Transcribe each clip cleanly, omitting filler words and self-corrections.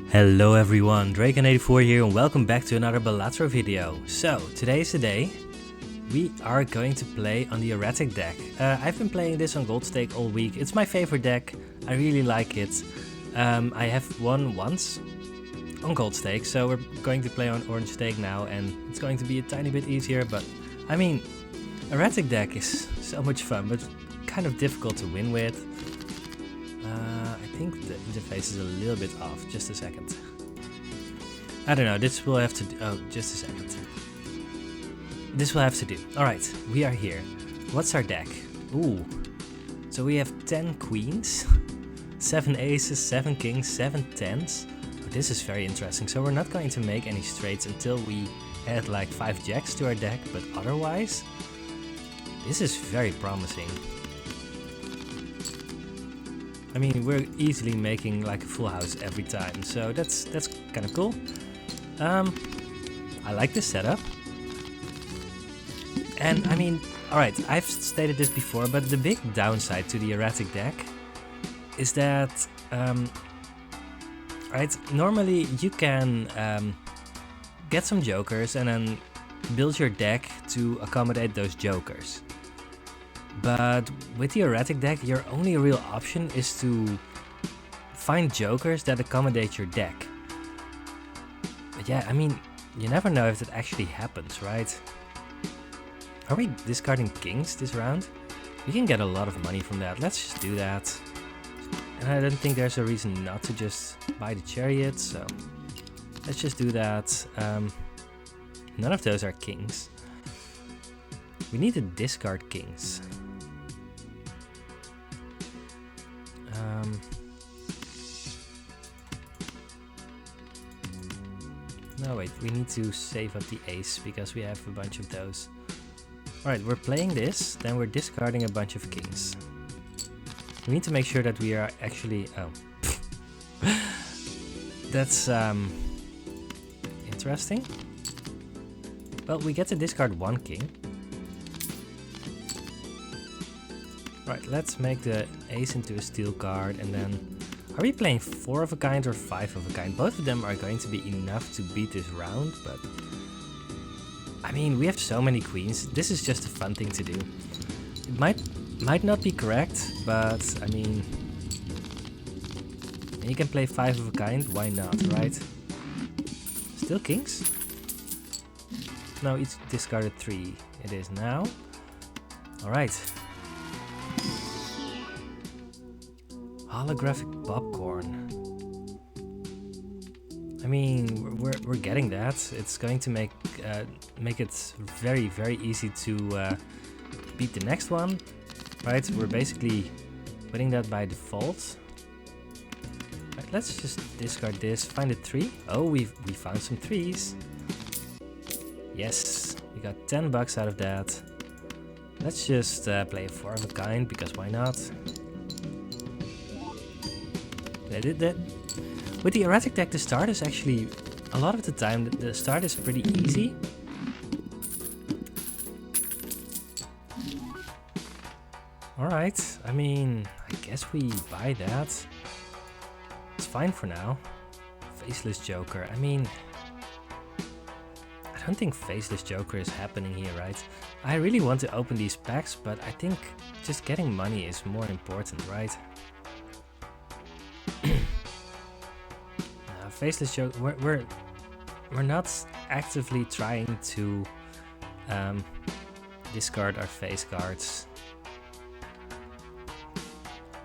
Hello everyone, Draken84 here and welcome back to another Balatro video. So, today's the day. We are going to play on the Erratic deck. I've been playing this on Gold Stake all week. It's my favorite deck. I really like it. I have won once on Gold Stake, so we're going to play on Orange Stake now and it's going to be a tiny bit easier, but I mean, Erratic deck is so much fun, but kind of difficult to win with. I think the interface is a little bit off. Just a second. I don't know, this will have to do. Oh, just a second. This will have to do. Alright, we are here. What's our deck? Ooh. So we have 10 queens, 7 aces, 7 kings, 7 tens. Oh, this is very interesting. So we're not going to make any straights until we add like 5 jacks to our deck, but otherwise, this is very promising. I mean, we're easily making like a full house every time, so that's kind of cool. I like this setup. And I mean, alright, I've stated this before, but the big downside to the Erratic deck is that, right, normally you can get some jokers and then build your deck to accommodate those jokers. But with the Erratic deck, your only real option is to find jokers that accommodate your deck. But yeah, I mean, you never know if that actually happens, right? Are we discarding kings this round? We can get a lot of money from that. Let's just do that. And I don't think there's a reason not to just buy the chariot, so let's just do that. None of those are kings. We need to discard kings. No, wait, we need to save up the ace because we have a bunch of those. Alright, we're playing this, then we're discarding a bunch of kings. We need to make sure that we are actually... oh. That's interesting. Well, we get to discard one king. Right, let's make the ace into a steel card and then... Are we playing 4 of a kind or 5 of a kind? Both of them are going to be enough to beat this round, but... I mean, we have so many queens. This is just a fun thing to do. It might not be correct, but I mean... You can play 5 of a kind, why not, right? Still kings? No, it's discarded 3. It is now. Alright. Holographic popcorn. I mean, we're getting that. It's going to make it very easy to beat the next one, right? We're basically putting that by default. Right, let's just discard this. Find a 3. Oh, we found some 3s. Yes, we got 10 bucks out of that. Let's just play a 4 of a kind because why not? I did that. With the Erratic deck, the start is actually, a lot of the time, the start is pretty easy. Alright, I mean, I guess we buy that. It's fine for now. Faceless Joker, I mean... I don't think Faceless Joker is happening here, right? I really want to open these packs, but I think just getting money is more important, right? Faceless Joker, we're not actively trying to discard our face cards.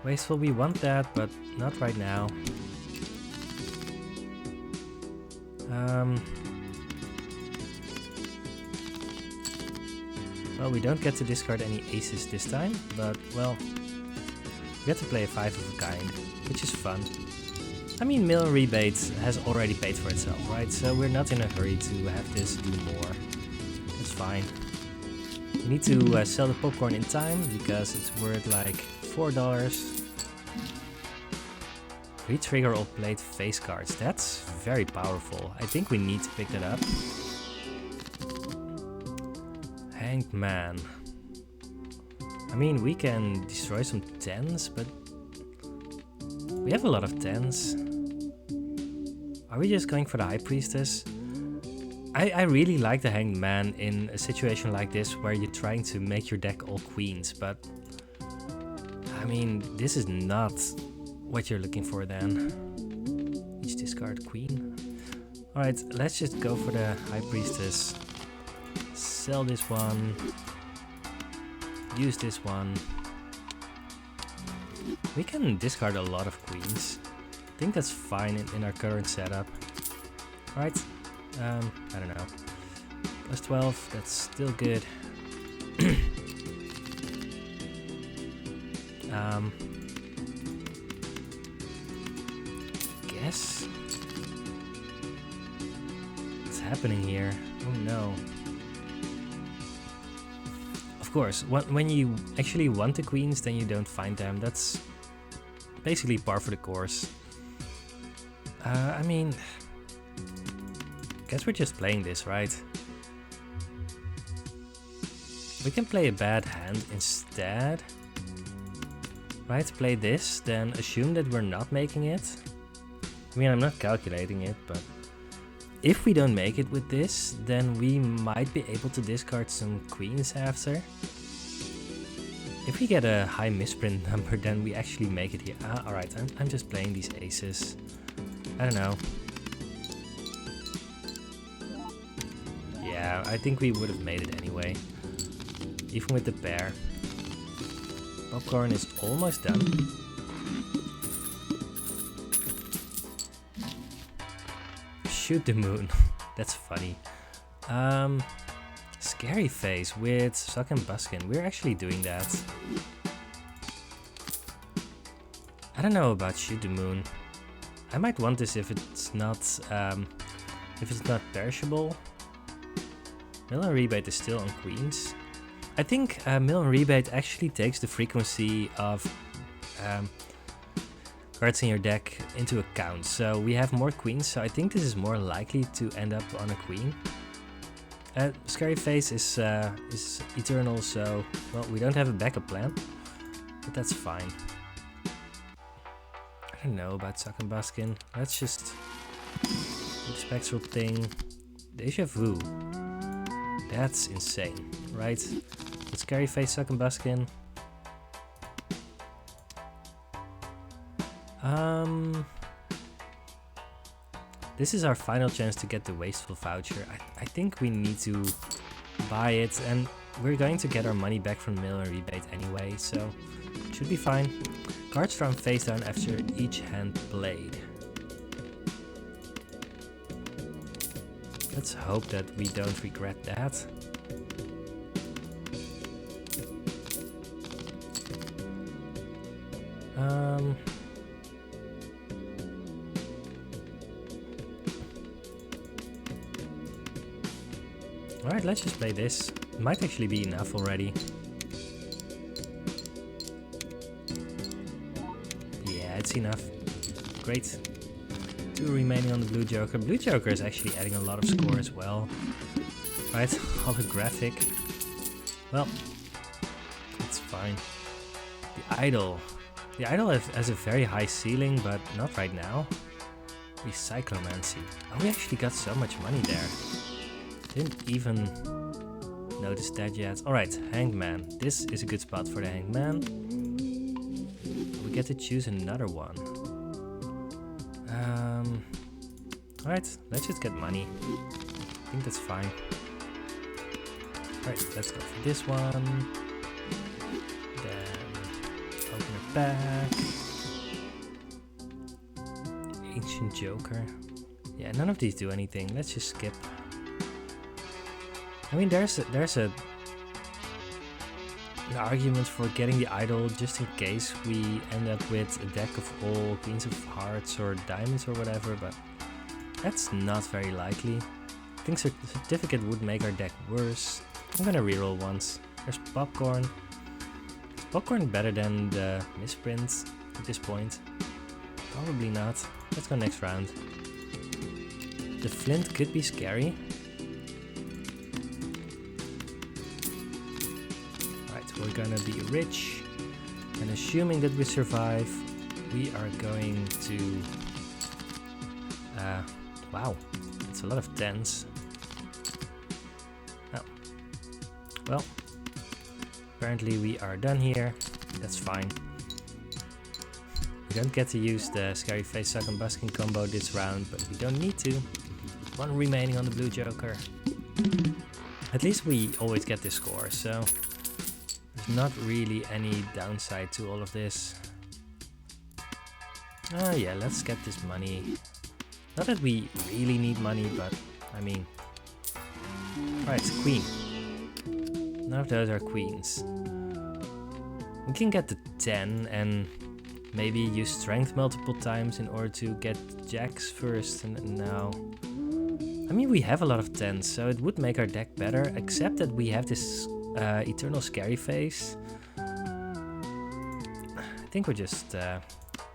Wasteful, we want that, but not right now. Well, we don't get to discard any aces this time, but well, we get to play a 5 of a kind, which is fun. I mean, mill rebates has already paid for itself, right? So we're not in a hurry to have this do more. It's fine. We need to sell the popcorn in time because it's worth like $4. Retrigger all played face cards. That's very powerful. I think we need to pick that up. Hanged Man. I mean, we can destroy some 10s, but we have a lot of 10s. Are we just going for the High Priestess? I really like the Hanged Man in a situation like this where you're trying to make your deck all queens, but I mean, this is not what you're looking for then. Each discard queen. Alright, let's just go for the High Priestess. Sell this one. Use this one. We can discard a lot of queens. I think that's fine in our current setup. Alright. I don't know. Plus 12, that's still good. Guess? What's happening here? Oh no. Of course, when you actually want the queens, then you don't find them. That's basically par for the course. I mean, guess we're just playing this, right? We can play a bad hand instead. Right, play this, then assume that we're not making it. I mean, I'm not calculating it, but if we don't make it with this, then we might be able to discard some queens after. If we get a high misprint number, then we actually make it here. Alright, I'm just playing these aces. I don't know. Yeah, I think we would have made it anyway. Even with the pair. Popcorn is almost done. Shoot the moon. That's funny. Scary Face with Suck and Buskin. We're actually doing that. I don't know about Shoot the Moon. I might want this if it's not perishable. Mill and Rebate is still on queens. I think Mill and Rebate actually takes the frequency of cards in your deck into account. So we have more queens, so I think this is more likely to end up on a queen. Scary Face is eternal, so well, we don't have a backup plan, but that's fine. I don't know about Suck and Buskin. Let's just do the Spectral thing. Deja Vu. That's insane, right? With Scary Face, Suck and Buskin. This is our final chance to get the Wasteful Voucher. I think we need to buy it, and we're going to get our money back from Mill and Rebate anyway, so it should be fine. Cards drawn face down after each hand played. Let's hope that we don't regret that. Alright, let's just play this. It might actually be enough already. Yeah, it's enough. Great. 2 remaining on the Blue Joker. Blue Joker is actually adding a lot of score as well. Right, holographic. Well, it's fine. The Idol. The Idol has a very high ceiling, but not right now. Recyclomancy. Oh, we actually got so much money there. Didn't even notice that yet. Alright, Hanged Man. This is a good spot for the Hanged Man. We get to choose another one. Alright, let's just get money. I think that's fine. Alright, let's go for this one. Then open it back. Ancient Joker. Yeah, none of these do anything. Let's just skip. I mean, there's an argument for getting the Idol just in case we end up with a deck of all Queens of Hearts or Diamonds or whatever, but that's not very likely. I think Certificate would make our deck worse. I'm gonna reroll once. There's Popcorn. Is Popcorn better than the misprints at this point? Probably not. Let's go next round. The Flint could be scary. We're gonna be rich, and assuming that we survive, we are going to Wow, that's a lot of 10s. Oh. Well, apparently we are done here. That's fine. We don't get to use the Scary Face Suck and Busking combo this round, but we don't need to. One remaining on the blue joker. At least we always get this score, so there's not really any downside to all of this. Oh yeah, let's get this money. Not that we really need money, but I mean... Alright, it's a queen. None of those are queens. We can get the 10 and maybe use strength multiple times in order to get jacks first, and now... I mean, we have a lot of 10s, so it would make our deck better, except that we have this Eternal Scary Face. I think we're just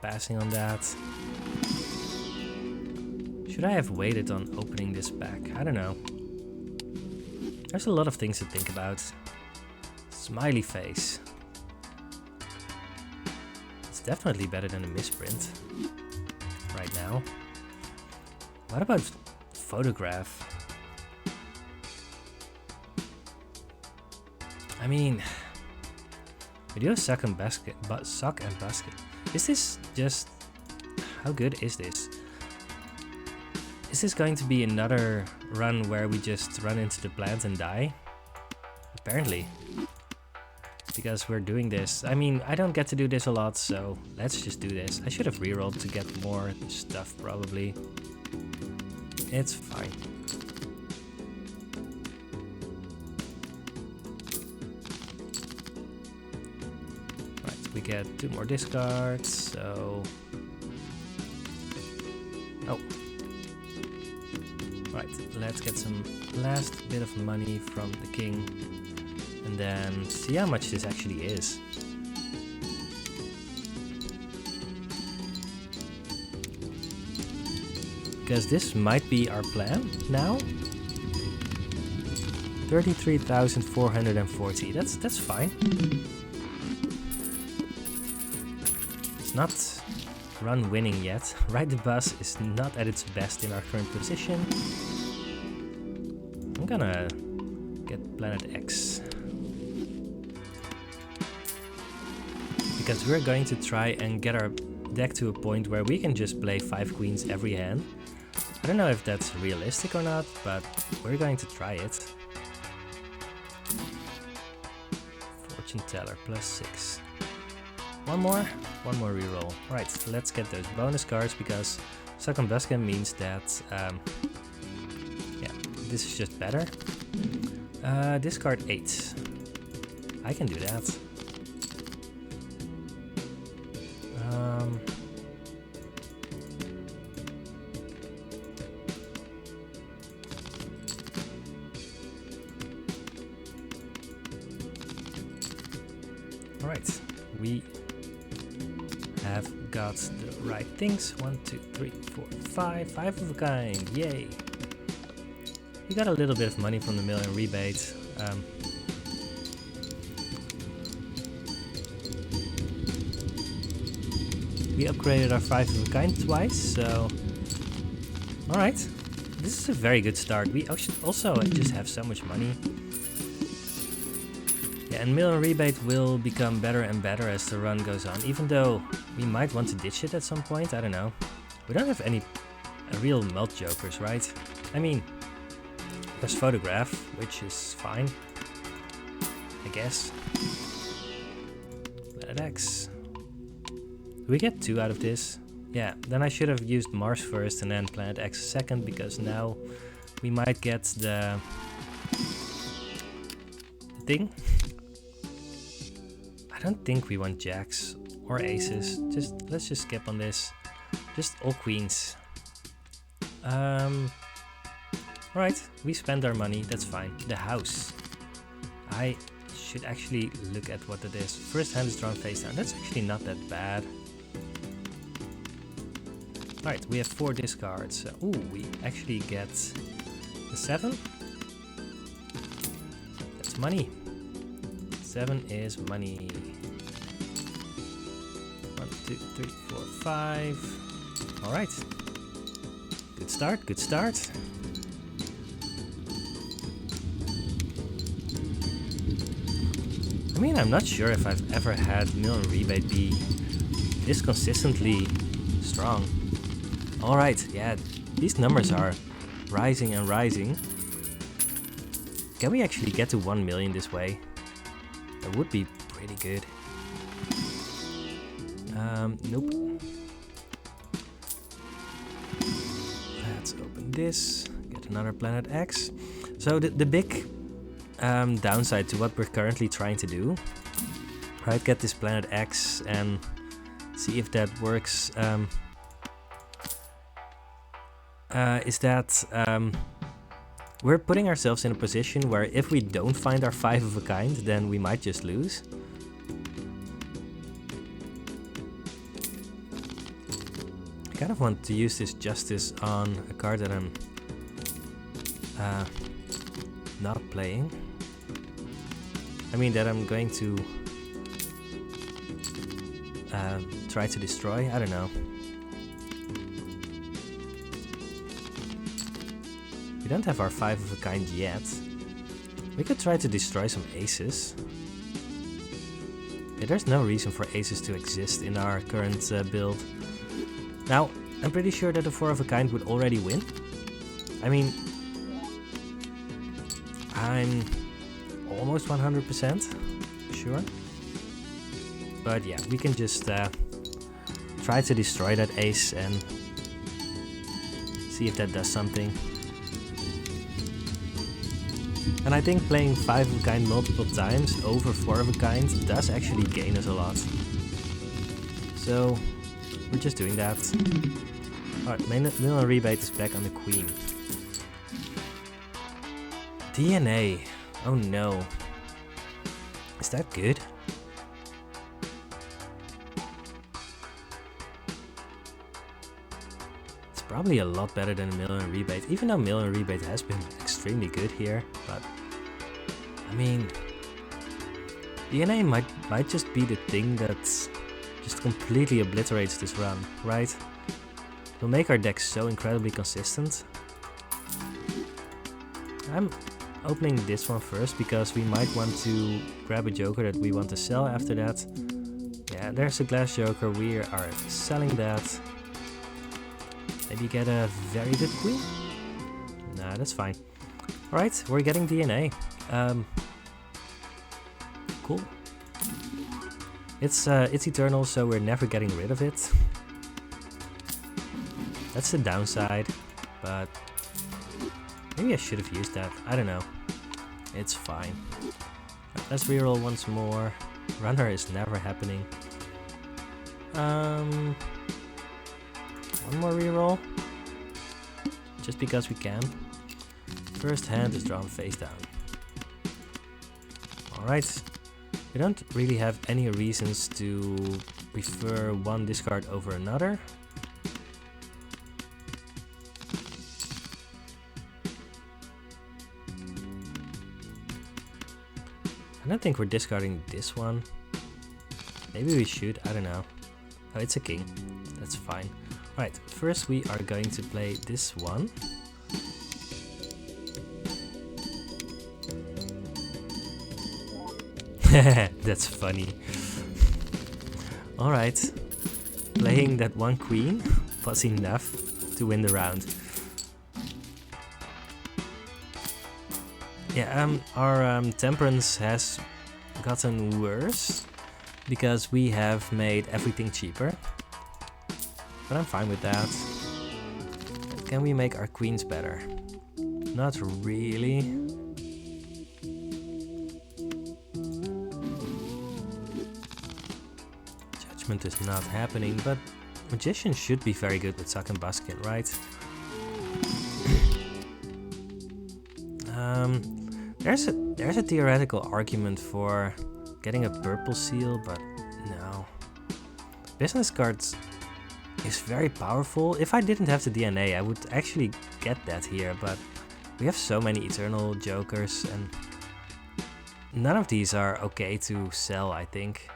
passing on that. Should I have waited on opening this pack? I don't know. There's a lot of things to think about. Smiley face. It's definitely better than a misprint right now. What about photograph? I mean, we do a suck and basket. Is this just... How good is this? Is this going to be another run where we just run into the plant and die? Apparently. Because we're doing this. I mean, I don't get to do this a lot, so let's just do this. I should have rerolled to get more stuff, probably. It's fine. Right, we get 2 more discards, so... Oh. Right, let's get some last bit of money from the king. And then see how much this actually is. Because this might be our plan now. 33,440. That's fine. It's not run winning yet. Ride the Bus is not at its best in our current position. I'm gonna get Planet X. Because we're going to try and get our deck to a point where we can just play 5 queens every hand. I don't know if that's realistic or not, but we're going to try it. Fortune Teller +6. One more reroll. Right, let's get those bonus cards because Suck and Buskin means that yeah, this is just better. Discard 8. I can do that. Alright, we have got the right things. 1, 2, 3, 4, 5. 5 of a kind. Yay! We got a little bit of money from the million rebate. We upgraded our 5 of a kind twice, so... Alright, this is a very good start. We also just have so much money. Yeah, and million rebate will become better and better as the run goes on, even though we might want to ditch it at some point, I don't know. We don't have any real melt jokers, right? I mean, there's photograph, which is fine, I guess. Planet X. Do we get 2 out of this? Yeah, then I should have used Mars first and then Planet X second, because now we might get the thing. I don't think we want jacks or aces. Let's just skip on this. Just all queens. Right, we spend our money, that's fine. The house. I should actually look at what it is. First hand is drawn face down. That's actually not that bad. Right, we have 4 discards. Ooh, we actually get the 7. That's money. 7 is money. 1, 2, 3, 4, 5. Alright. Good start, good start. I mean, I'm not sure if I've ever had mill and rebate be this consistently strong. Alright, yeah, these numbers are rising and rising. Can we actually get to 1 million this way? That would be pretty good. Nope. Let's open this, get another Planet X. So the big downside to what we're currently trying to do, right, get this Planet X and see if that works, is that we're putting ourselves in a position where if we don't find our 5 of a kind, then we might just lose. I kind of want to use this Justice on a card that I'm not playing. I mean that I'm going to try to destroy, I don't know. We don't have our 5 of a kind yet. We could try to destroy some aces. Yeah, there's no reason for aces to exist in our current build. Now, I'm pretty sure that the 4 of a kind would already win. I mean, I'm almost 100% sure. But yeah, we can just try to destroy that ace and see if that does something. And I think playing 5 of a kind multiple times over 4 of a kind does actually gain us a lot. So we're just doing that. Alright, mill and rebate is back on the queen. DNA. Oh no. Is that good? It's probably a lot better than mill and rebate, even though mill and rebate has been extremely good here, but I mean, DNA might just be the thing that's just completely obliterates this run, right? It'll make our deck so incredibly consistent. I'm opening this one first because we might want to grab a joker that we want to sell after that. Yeah, there's a glass joker, we are selling that. Maybe get a very good queen? Nah, that's fine. Alright, we're getting DNA. Cool. It's eternal, so we're never getting rid of it. That's the downside, but maybe I should have used that. I don't know. It's fine. Let's reroll once more. Runner is never happening. One more reroll. Just because we can. First hand is drawn face down. Alright. We don't really have any reasons to prefer one discard over another. I don't think we're discarding this one. Maybe we should, I don't know. Oh, it's a king. That's fine. Right, first we are going to play this one. That's funny. Alright. Playing that one queen was enough to win the round. Yeah, our temperance has gotten worse because we have made everything cheaper. But I'm fine with that. Can we make our queens better? Not really. Judgment is not happening, but Magician should be very good with Suck and Buskin, right? There's a theoretical argument for getting a purple seal, but no. Business cards is very powerful. If I didn't have the DNA, I would actually get that here, but we have so many eternal jokers and none of these are okay to sell, I think.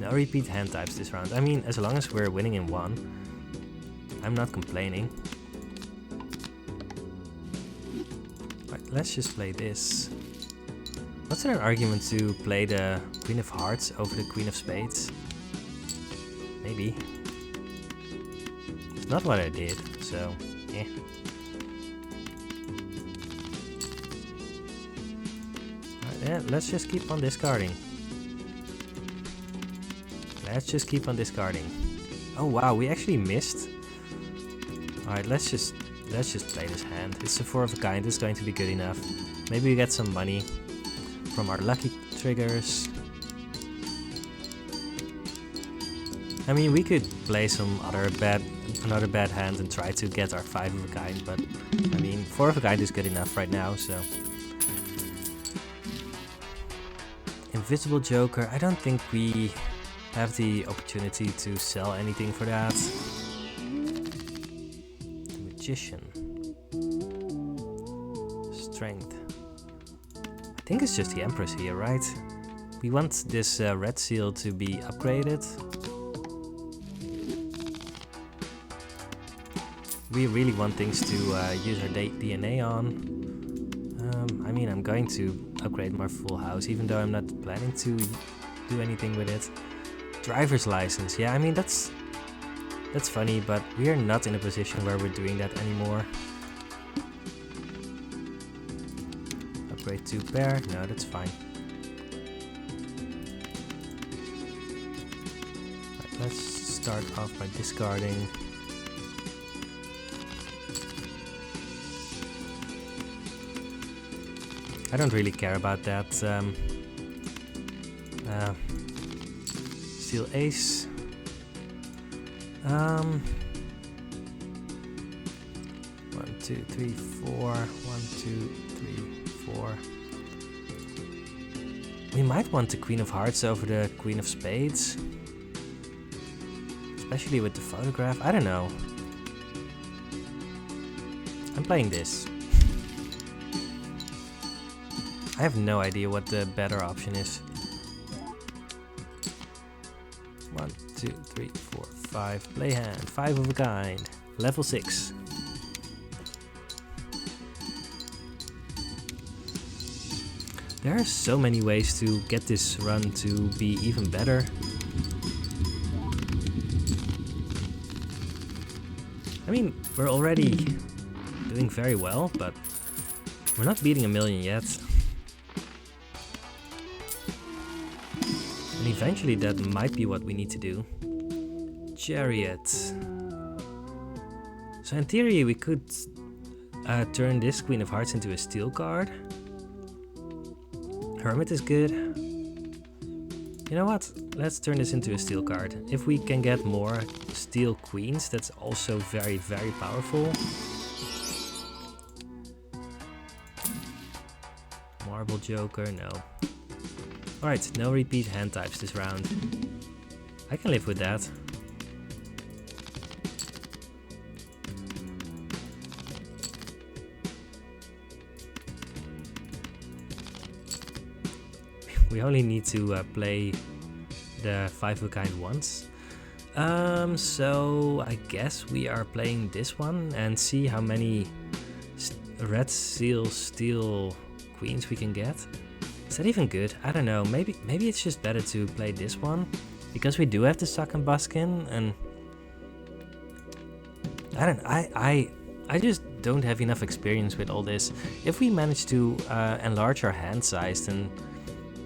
No repeat hand types this round. I mean, as long as we're winning in one, I'm not complaining. Right, let's just play this. What's there an argument to play the Queen of Hearts over the Queen of Spades? Maybe. It's not what I did, so eh. Right, yeah, let's just keep on discarding. Let's just keep on discarding. Oh wow, we actually missed. Alright, let's just play this hand. It's a 4 of a kind, it's going to be good enough. Maybe we get some money from our lucky triggers. I mean, we could play some another bad hand and try to get our 5 of a kind, but I mean, 4 of a kind is good enough right now, so. Invisible Joker, I don't think we have the opportunity to sell anything for that. The Magician. Strength. I think it's just the Empress here, right? We want this red seal to be upgraded. We really want things to use our DNA on. I mean, I'm going to upgrade my full house, even though I'm not planning to do anything with it. Driver's license, yeah, I mean, that's funny, but we are not in a position where we're doing that anymore. Upgrade 2 pair, no, that's fine. Right, let's start off by discarding. I don't really care about that. Steel ace. 1, 2, 3, 4. 1, 2, 3, 4. We might want the Queen of Hearts over the Queen of Spades. Especially with the photograph. I don't know. I'm playing this. I have no idea what the better option is. 1, 2, 3, 4, 5. Play hand. 5 of a kind. Level 6. There are so many ways to get this run to be even better. I mean, we're already doing very well, but we're not beating 1,000,000 yet. And eventually that might be what we need to do. Chariot. So in theory we could turn this Queen of Hearts into a steel card. Hermit is good. You know what? Let's turn this into a steel card. If we can get more steel queens, that's also very, very powerful. Marble Joker, no. Alright, no repeat hand types this round. I can live with that. We only need to play the 5 of a kind once. So I guess we are playing this one and see how many red seal steel queens we can get. Is that even good? I don't know. Maybe it's just better to play this one because we do have the Suck and Buskin, and I just don't have enough experience with all this. If we manage to enlarge our hand size, then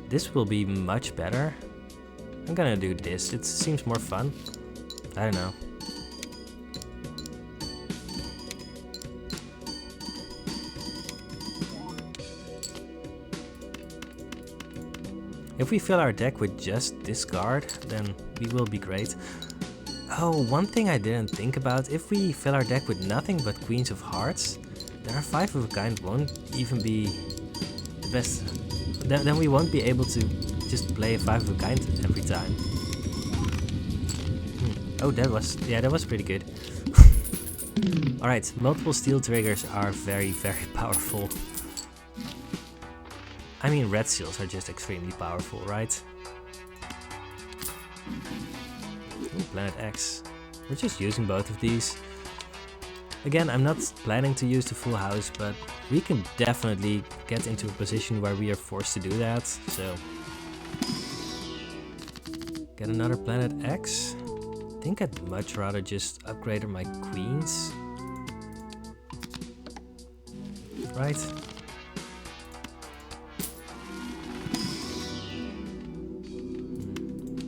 this will be much better. I'm gonna do this. It seems more fun. I don't know. If we fill our deck with just discard, then we will be great. Oh, one thing I didn't think about, if we fill our deck with nothing but Queens of Hearts, then our 5 of a kind won't even be the best. Then we won't be able to just play a 5 of a kind every time. Oh, that was pretty good. Alright, multiple steel triggers are very, very powerful. I mean, red seals are just extremely powerful, right? Ooh, Planet X. We're just using both of these. Again, I'm not planning to use the full house, but we can definitely get into a position where we are forced to do that, so... Get another Planet X. I think I'd much rather just upgrade my queens. Right.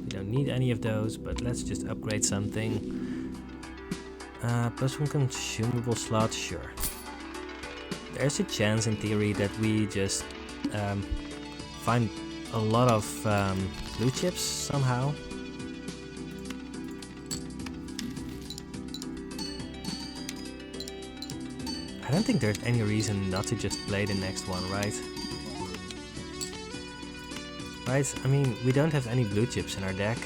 We don't need any of those, but let's just upgrade something. Plus one consumable slot, sure. There's a chance in theory that we just find a lot of blue chips somehow. I don't think there's any reason not to just play the next one, right? Right, I mean, we don't have any blue chips in our deck.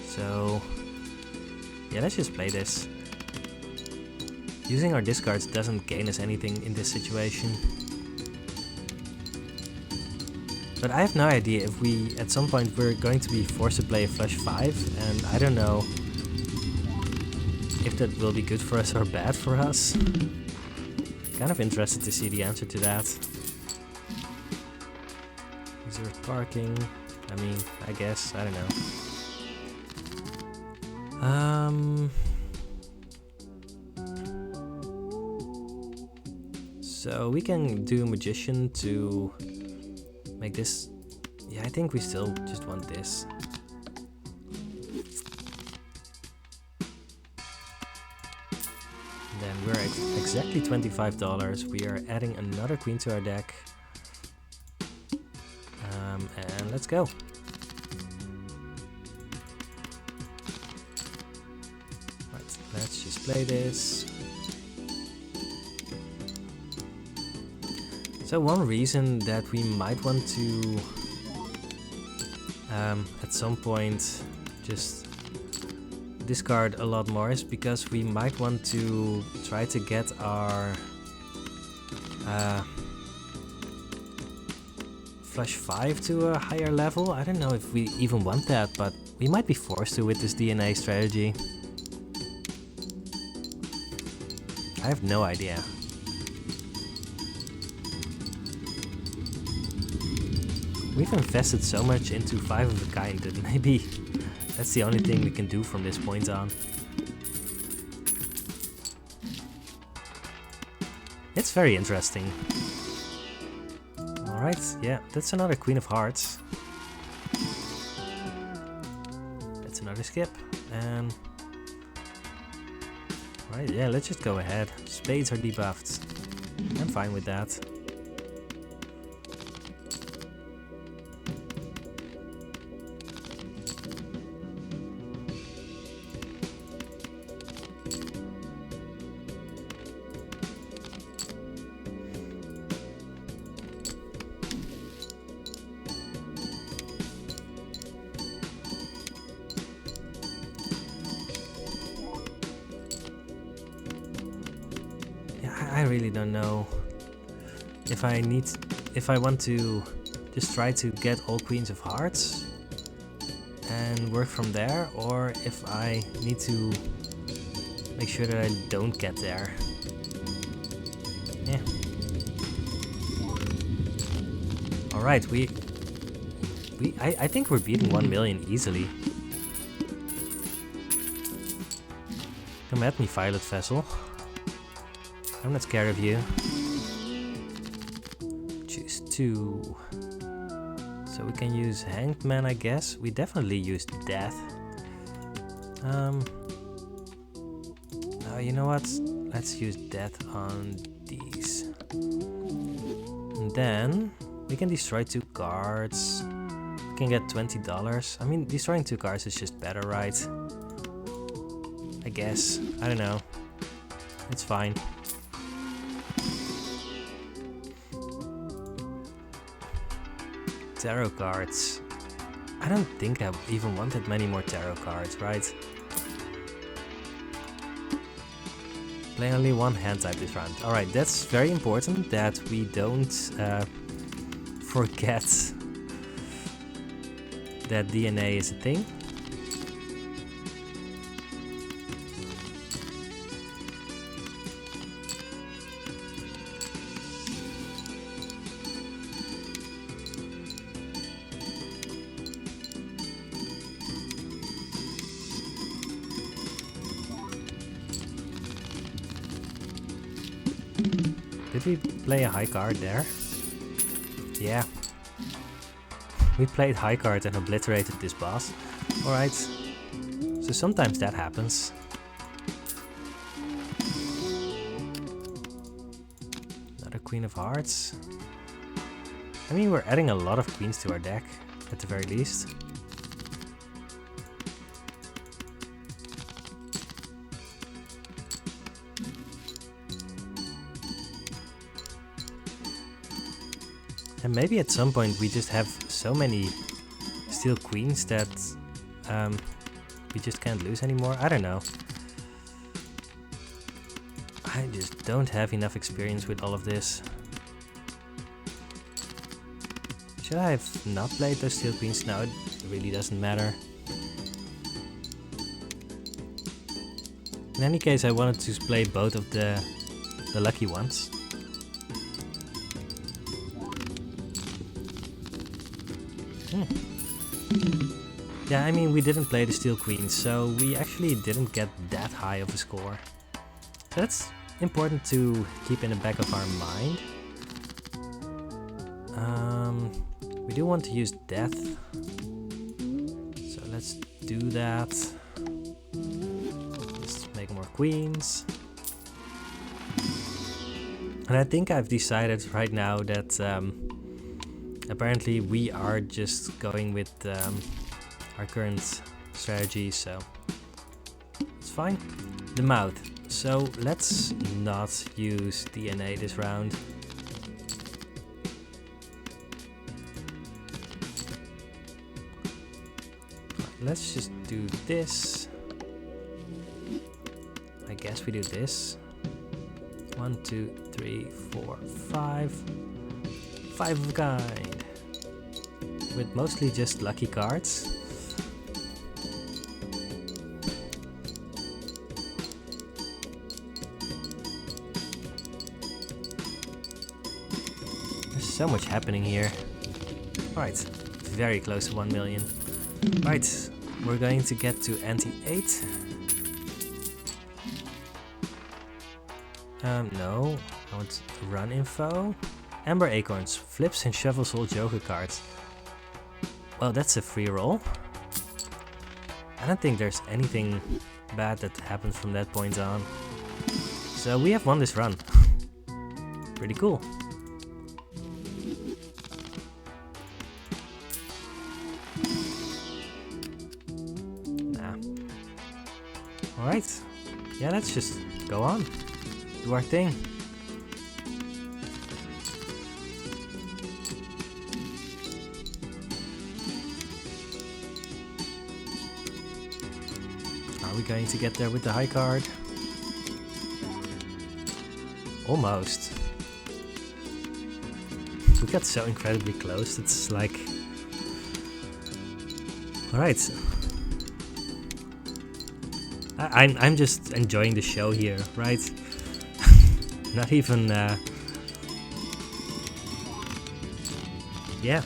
So, yeah, let's just play this. Using our discards doesn't gain us anything in this situation. But I have no idea if we, at some point, we're going to be forced to play a flush 5, and I don't know if that will be good for us or bad for us. Kind of interested to see the answer to that. Reserve parking, I mean, I guess, I don't know. So we can do Magician to make this... Yeah, I think we still just want this. And then we're exactly $25. We are adding another queen to our deck. And let's go. Right, let's just play this. So one reason that we might want to at some point just discard a lot more is because we might want to try to get our flush 5 to a higher level. I don't know if we even want that, but we might be forced to with this DNA strategy. I have no idea. We've invested so much into 5 of a kind that maybe that's the only thing we can do from this point on. It's very interesting. Alright, yeah, that's another Queen of Hearts. That's another skip. And... Right, yeah, let's just go ahead. Spades are debuffed. I'm fine with that. I really don't know if I want to just try to get all Queens of Hearts and work from there, or if I need to make sure that I don't get there. Yeah. Alright, I think we're beating 1 million easily. Come at me, Violet Vessel. I'm not scared of you. Choose 2. So we can use Hanged Man, I guess. We definitely used Death. Oh, you know what? Let's use Death on these. And then we can destroy 2 cards. We can get $20. I mean, destroying 2 cards is just better, right? I guess. I don't know. It's fine. Tarot cards. I don't think I even wanted many more tarot cards, right? Play only 1 hand type this round. Alright, that's very important that we don't forget that DNA is a thing. Did we play a high card there? Yeah. We played high card and obliterated this boss. Alright. So sometimes that happens. Another Queen of Hearts. I mean, we're adding a lot of queens to our deck, at the very least. And maybe at some point we just have so many steel queens that we just can't lose anymore. I don't know. I just don't have enough experience with all of this. Should I have not played those steel queens? No, it really doesn't matter. In any case, I wanted to play both of the lucky ones. Yeah, I mean, we didn't play the steel queens, so we actually didn't get that high of a score. So that's important to keep in the back of our mind. We do want to use death, so let's do that. Let's make more queens. And I think I've decided right now that apparently we are just going with our current strategy, so it's fine. The mouth. So let's not use DNA this round. Let's just do this. I guess we do this. 1, 2, 3, 4, 5. 5 of a kind. With mostly just lucky cards. There's so much happening here. Alright, very close to 1 million. Right, we're going to get to ante 8. No, I want run info. Amber Acorns, flips and shuffles all Joker cards. Well, that's a free roll. I don't think there's anything bad that happens from that point on. So we have won this run. Pretty cool. Nah. Alright. Yeah, let's just go on. Do our thing. Are we going to get there with the high card? Almost. We got so incredibly close, it's like... Alright. I'm just enjoying the show here, right? Not even... Yeah.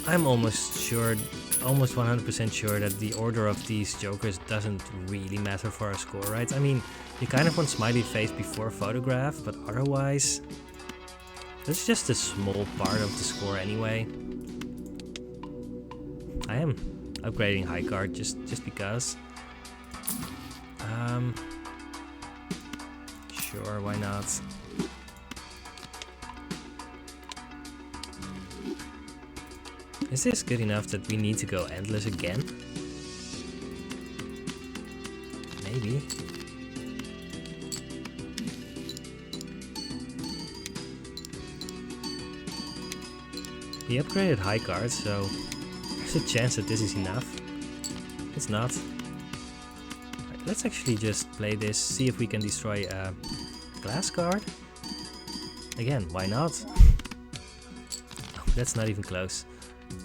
I'm almost sure, almost 100% sure that the order of these jokers doesn't really matter for our score, right? I mean, you kind of want smiley face before photograph, but otherwise, that's just a small part of the score anyway. I am upgrading high card just because. Sure, why not? Is this good enough that we need to go endless again? Maybe. We upgraded high cards, so there's a chance that this is enough. It's not. Right, let's actually just play this, see if we can destroy a glass card. Again, why not? Oh, that's not even close.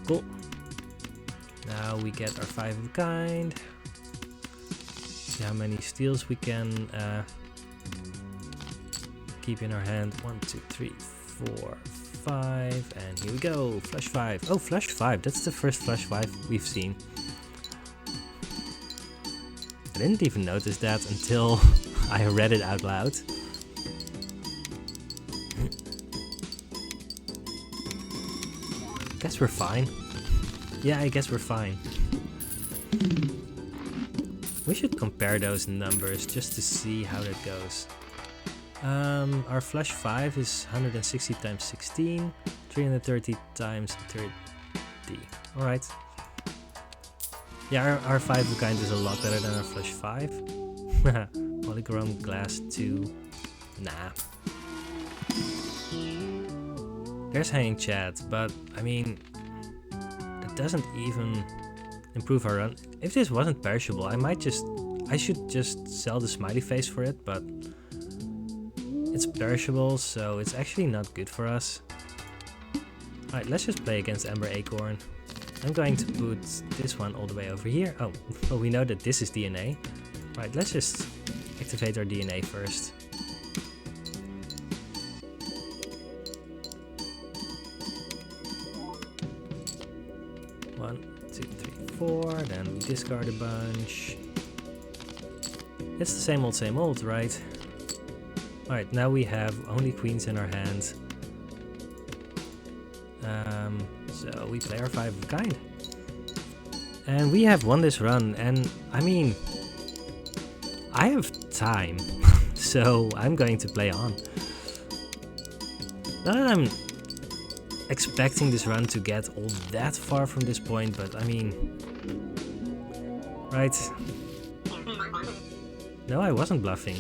Cool. Now we get our 5 of a kind. See how many steals we can keep in our hand. 1, 2, 3, 4, 5. And here we go. Flush 5. Oh, flush 5. That's the first flush 5 we've seen. I didn't even notice that until I read it out loud. guess we're fine. Yeah, I guess we're fine. We should compare those numbers just to see how that goes. Our flush 5 is 160 times 16, 330 times 30. Alright. Yeah, our 5 of a kind is a lot better than our flush 5. Polychrome glass 2. Nah. There's hanging chat, but I mean, that doesn't even improve our run. If this wasn't perishable, I should just sell the smiley face for it, but it's perishable, so it's actually not good for us. Alright, let's just play against Ember Acorn. I'm going to put this one all the way over here. Oh, well, we know that this is DNA. Right, let's just activate our DNA first. One, two, three, four. Then we discard a bunch. It's the same old, right? Alright, now we have only queens in our hand. So we play our 5 of a kind. And we have won this run, and I mean, I have time, so I'm going to play on. Not that I'm expecting this run to get all that far from this point, but I mean, right? No, I wasn't bluffing.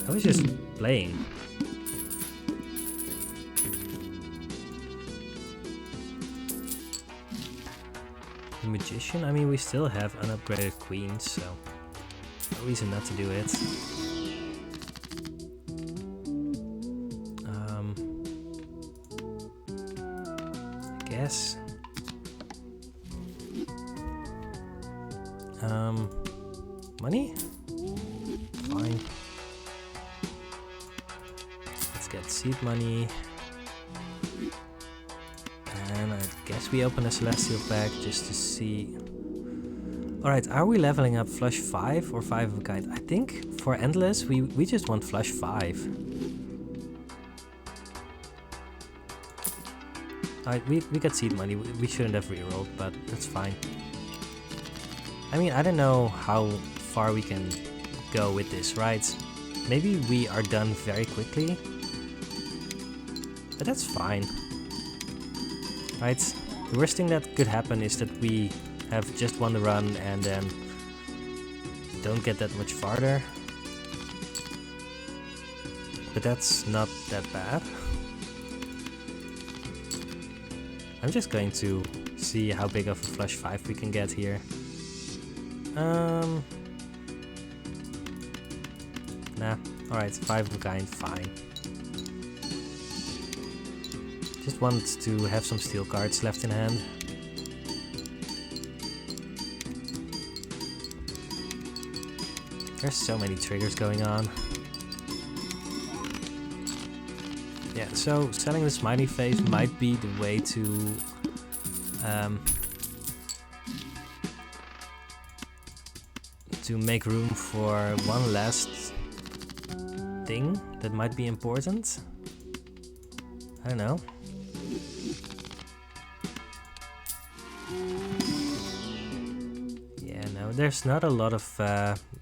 I was just playing. The Magician? I mean, we still have unupgraded queens, so no reason not to do it. I guess. Money? Fine. Let's get seed money. And I guess we open a Celestial pack just to see. Alright, are we leveling up flush 5 or 5 of a kind? I think for Endless we just want flush 5. Alright, we got seed money. We shouldn't have rerolled, but that's fine. I mean, I don't know how far we can go with this, right? Maybe we are done very quickly. But that's fine. Right? The worst thing that could happen is that we have just won the run and then don't get that much farther. But that's not that bad. I'm just going to see how big of a flush 5 we can get here. Nah, alright, 5 of a kind, fine. Just want to have some steel cards left in hand. There's so many triggers going on. Yeah, so selling the smiley face might be the way to make room for one last thing that might be important. I don't know. Yeah, no, there's not a lot of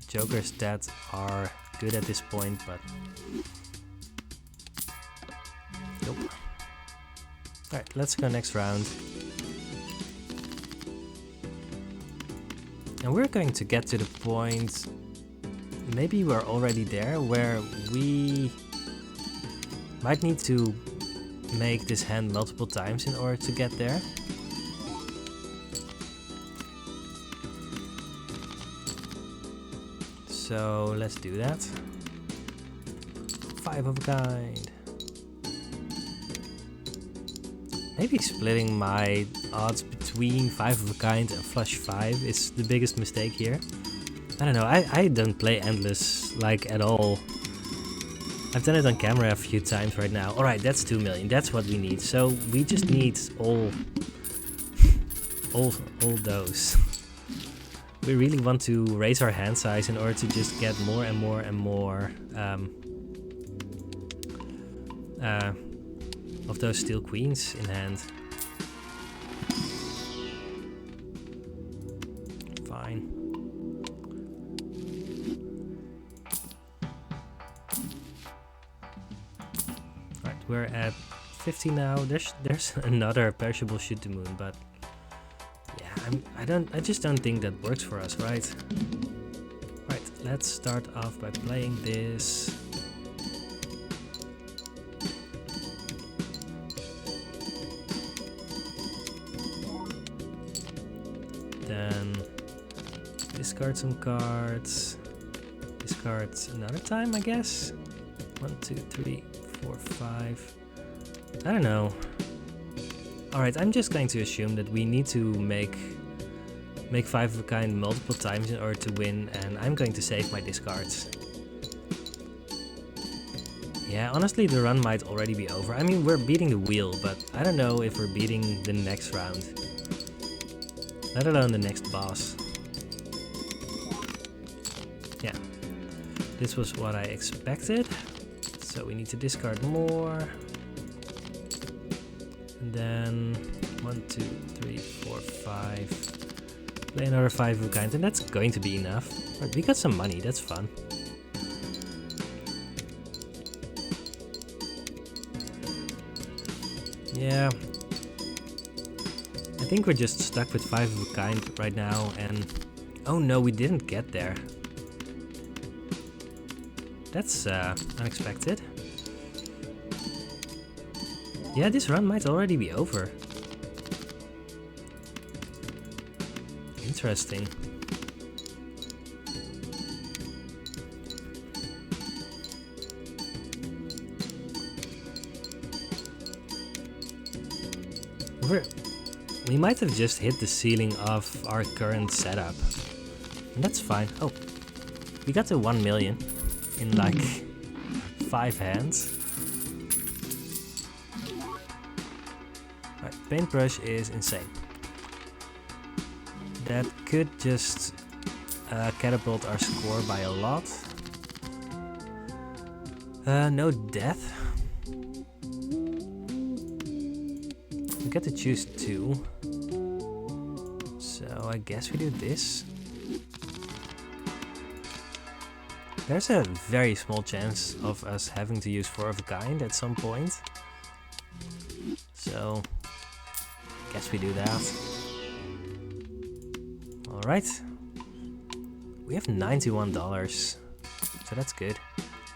jokers that are good at this point, but nope. Alright, let's go next round. And we're going to get to the point, maybe we're already there, where we might need to make this hand multiple times in order to get there. So let's do that. 5 of a kind. Maybe splitting my odds between 5 of a kind and flush 5 is the biggest mistake here. I don't know, I don't play Endless like at all. I've done it on camera a few times right now. Alright, that's 2 million, that's what we need. So we just need all those. We really want to raise our hand size in order to just get more and more and more of those steel queens in hand. fine. Alright, we're at 50 now. There's another perishable shoot the moon, but yeah, I just don't think that works for us, right? Right, let's start off by playing this. Then discard some cards. Discard another time, I guess. 1, 2, 3, 4, 5. I don't know. Alright, I'm just going to assume that we need to make 5 of a kind multiple times in order to win, and I'm going to save my discards. Yeah, honestly the run might already be over. I mean, we're beating the wheel, but I don't know if we're beating the next round. Let alone the next boss. Yeah, this was what I expected. So we need to discard more. And then 1, 2, 3, 4, 5. Play another 5 of a kind, and that's going to be enough. Right, we got some money, that's fun. Yeah. I think we're just stuck with 5 of a kind right now, and oh no, we didn't get there. That's unexpected. Yeah, this run might already be over. Interesting. We might have just hit the ceiling of our current setup. And that's fine. Oh, we got to 1 million in like 5 hands. Right, paintbrush is insane. That could just catapult our score by a lot. No death. We get to choose 2. So I guess we do this. There's a very small chance of us having to use 4 of a kind at some point. So I guess we do that. Alright. We have $91. So that's good.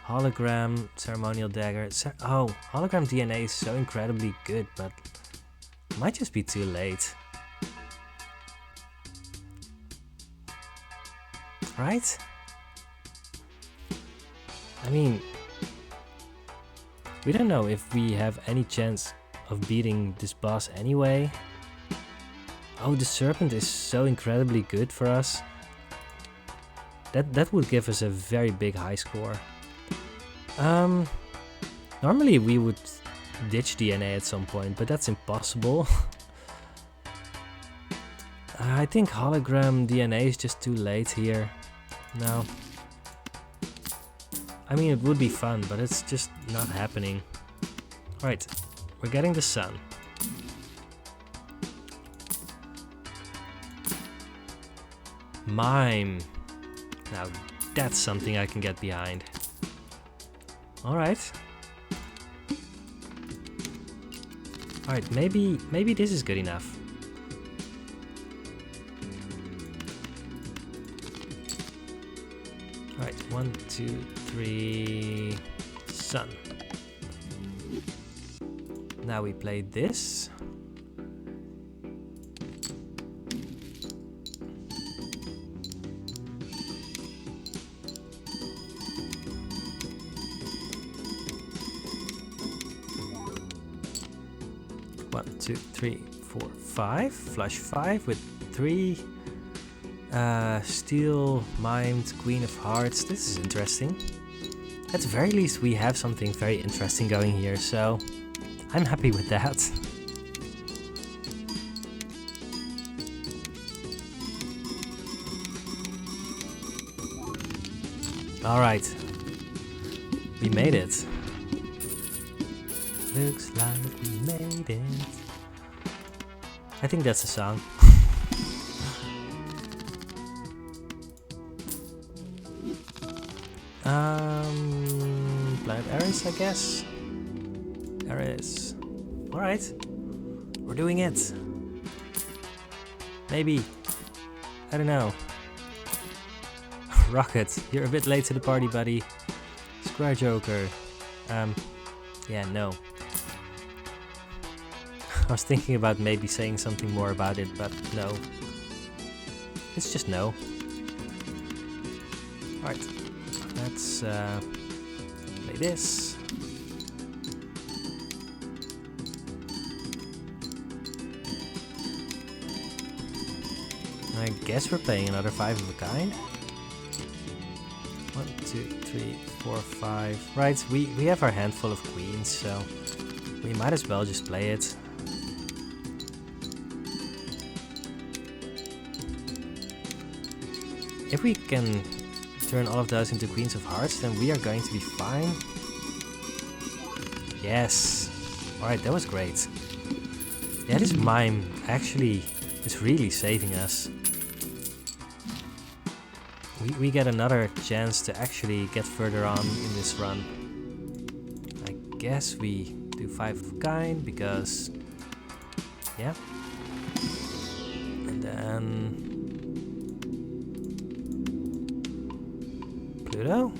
Hologram, ceremonial dagger. Oh, hologram DNA is so incredibly good, but it might just be too late. Right? I mean, we don't know if we have any chance of beating this boss anyway. Oh, the serpent is so incredibly good for us. That would give us a very big high score. Normally we would ditch DNA at some point, but that's impossible. I think hologram DNA is just too late here. No. I mean, it would be fun, but it's just not happening. Right, we're getting the sun. Mime. Now that's something I can get behind. Alright. Alright, maybe this is good enough. Alright, 1, 2, 3, sun. Now we play this. One, 2, 3, 4, 5. Flush 5 with 3. Steel, mimed, Queen of Hearts. This is interesting. At the very least we have something very interesting going here, so I'm happy with that. Alright. We made it. Looks like we made it. I think that's a song. Planet Eris, I guess. Eris. Alright. We're doing it. Maybe. I don't know. Rocket, you're a bit late to the party, buddy. Square Joker. Yeah, no. I was thinking about maybe saying something more about it, but no. It's just no. Alright. Let's play this. I guess we're playing another 5 of a kind. 1, 2, 3, 4, 5. Right, we have our handful of queens, so we might as well just play it. If we can turn all of those into queens of hearts, then we are going to be fine. Yes. Alright, that was great. Yeah, this mime actually is really saving us. We get another chance to actually get further on in this run. I guess we do 5 of a kind because... yeah. And then... Pluto?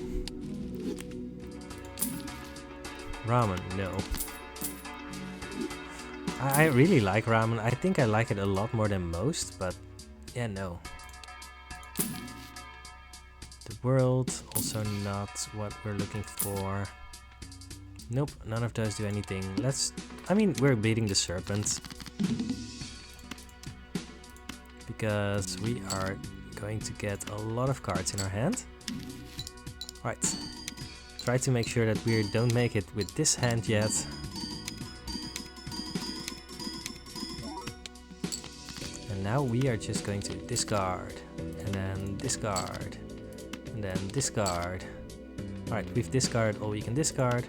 Ramen, no. I really like ramen. I think I like it a lot more than most, but yeah, no. The world, also not what we're looking for. Nope, none of those do anything. I mean, we're beating the serpent. Because we are going to get a lot of cards in our hand. Right. Try to make sure that we don't make it with this hand yet. And now we are just going to discard. And then discard. And then discard. Alright, we've discarded all we can discard.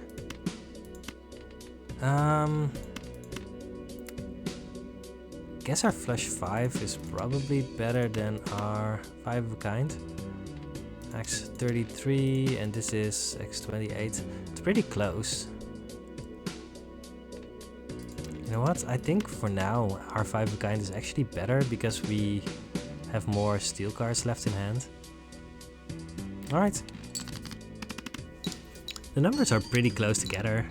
Guess our flush 5 is probably better than our 5 of a kind. X33 and this is X28. It's pretty close. You know what? I think for now our 5 of a kind is actually better because we have more steel cards left in hand. Alright. The numbers are pretty close together.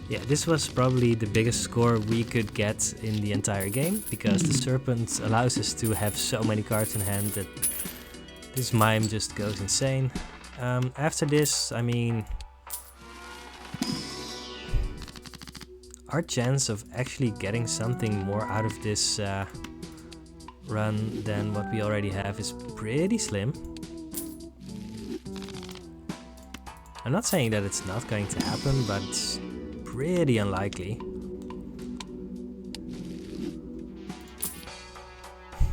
Yeah, this was probably the biggest score we could get in the entire game, because the Serpent allows us to have so many cards in hand that this mime just goes insane. After this, I mean, our chance of actually getting something more out of this run than what we already have is pretty slim. I'm not saying that it's not going to happen, but it's pretty unlikely.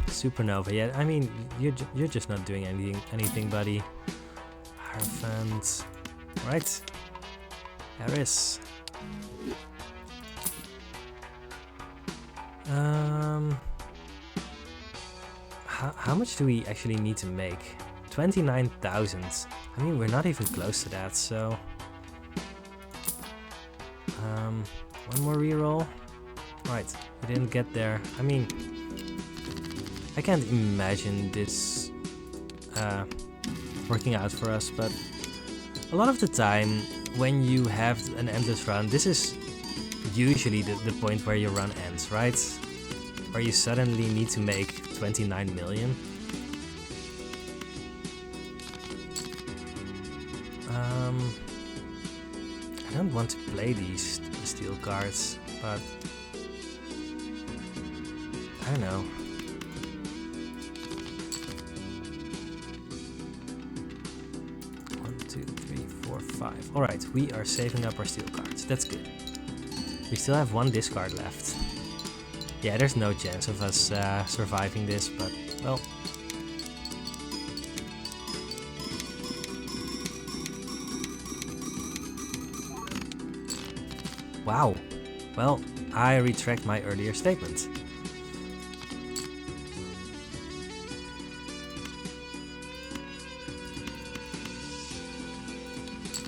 Supernova, yeah, I mean, you're just not doing anything, buddy. Hierophant, right? Eris. How much do we actually need to make? 29,000. I mean, we're not even close to that, so... one more reroll. Right, we didn't get there. I mean, I can't imagine this working out for us, but a lot of the time when you have an endless run, this is usually the point where your run ends, right? Where you suddenly need to make 29 million. I don't want to play these steel cards, but I don't know. One, two, three, four, five. Alright, we are saving up our steel cards. That's good. We still have one discard left. Yeah, there's no chance of us surviving this, but, well... Wow. Well, I retract my earlier statement.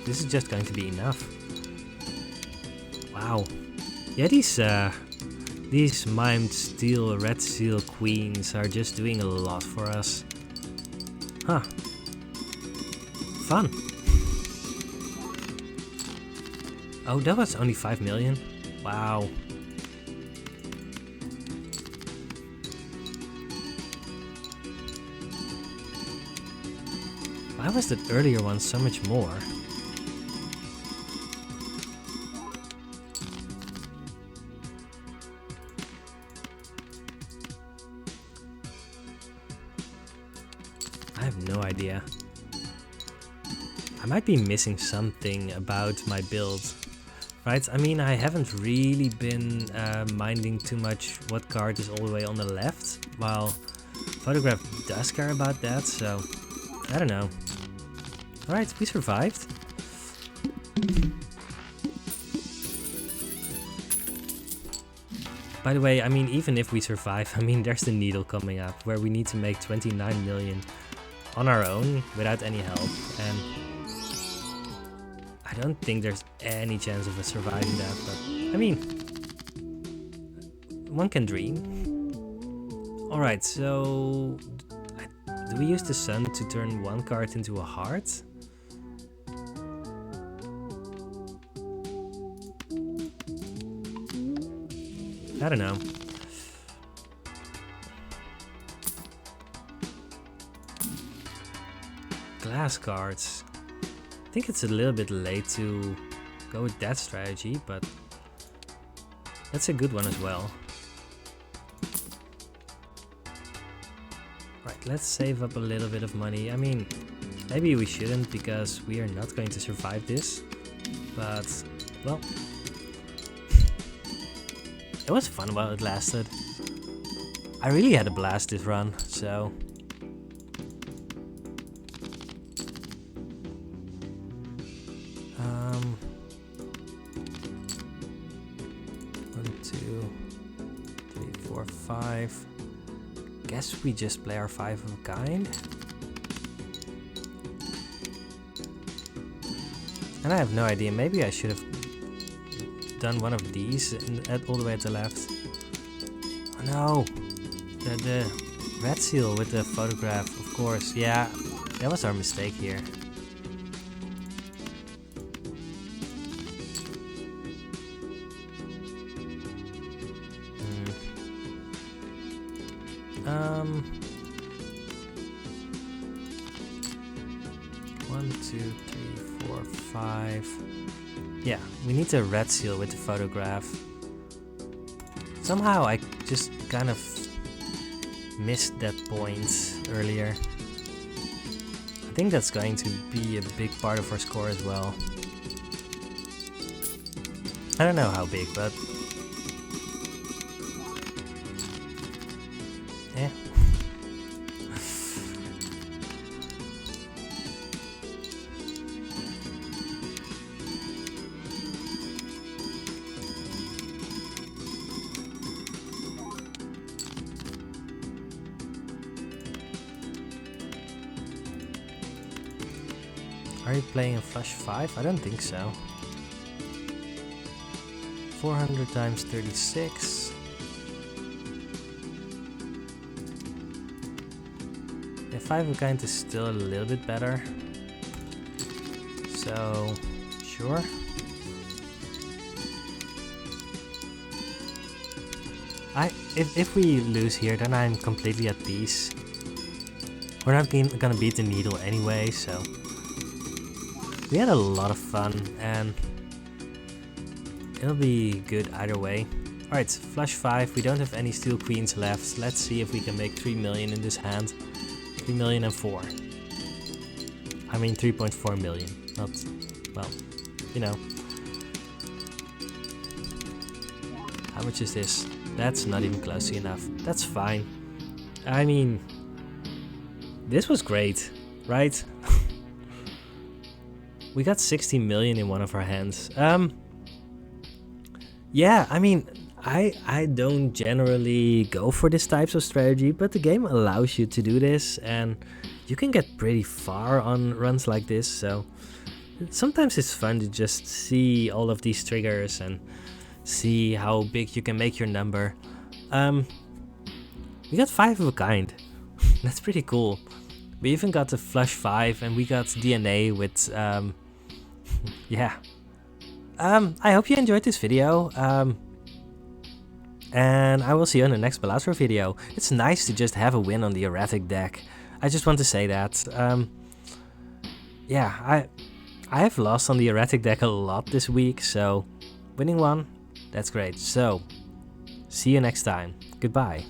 This is just going to be enough. Wow. Yeah, these mimed steel, red seal queens are just doing a lot for us. Huh. Fun. Oh, that was only 5 million? Wow. Why was that earlier one so much more? I have no idea. I might be missing something about my build. Right, I mean, I haven't really been minding too much what card is all the way on the left, while Photograph does care about that, so I don't know. Alright, we survived. By the way, I mean, even if we survive, I mean, there's the needle coming up, where we need to make 29 million on our own, without any help, and I don't think there's any chance of us surviving that, but I mean, one can dream. Alright, so do we use the sun to turn one card into a heart? I don't know. Glass cards. I think it's a little bit late to go with that strategy, but that's a good one as well. Right, let's save up a little bit of money. I mean, maybe we shouldn't because we are not going to survive this, but, well, it was fun while it lasted. I really had a blast this run, so... 5. Guess we just play our 5 of a kind. And I have no idea, maybe I should have done one of these all the way at the left. Oh no! The red seal with the photograph, of course. Yeah, that was our mistake here. One, 2, 3, 4, 5. Yeah, we need the red seal with the photograph. Somehow I just kind of missed that point earlier. I think that's going to be a big part of our score as well. I don't know how big, but... eh. Are you playing a flush 5? I don't think so. 400 times 36. Yeah, 5 of a kind is still a little bit better. So, sure. If we lose here, then I'm completely at peace. We're not gonna beat the needle anyway, so... we had a lot of fun, and it'll be good either way. Alright, flush 5, we don't have any steel queens left. Let's see if we can make 3 million in this hand. 3 million and 4. I mean 3.4 million, not, well, you know. How much is this? That's not even close enough. That's fine. I mean, this was great, right? We got 60 million in one of our hands. Yeah, I mean, I don't generally go for these types of strategy, but the game allows you to do this, and you can get pretty far on runs like this, so sometimes it's fun to just see all of these triggers and see how big you can make your number. We got 5 of a kind. That's pretty cool. We even got the flush 5, and we got DNA with, yeah. I hope you enjoyed this video, and I will see you in the next Balatro video. It's nice to just have a win on the Erratic deck. I just want to say that. Yeah, I have lost on the Erratic deck a lot this week, so winning one, that's great. So, see you next time. Goodbye.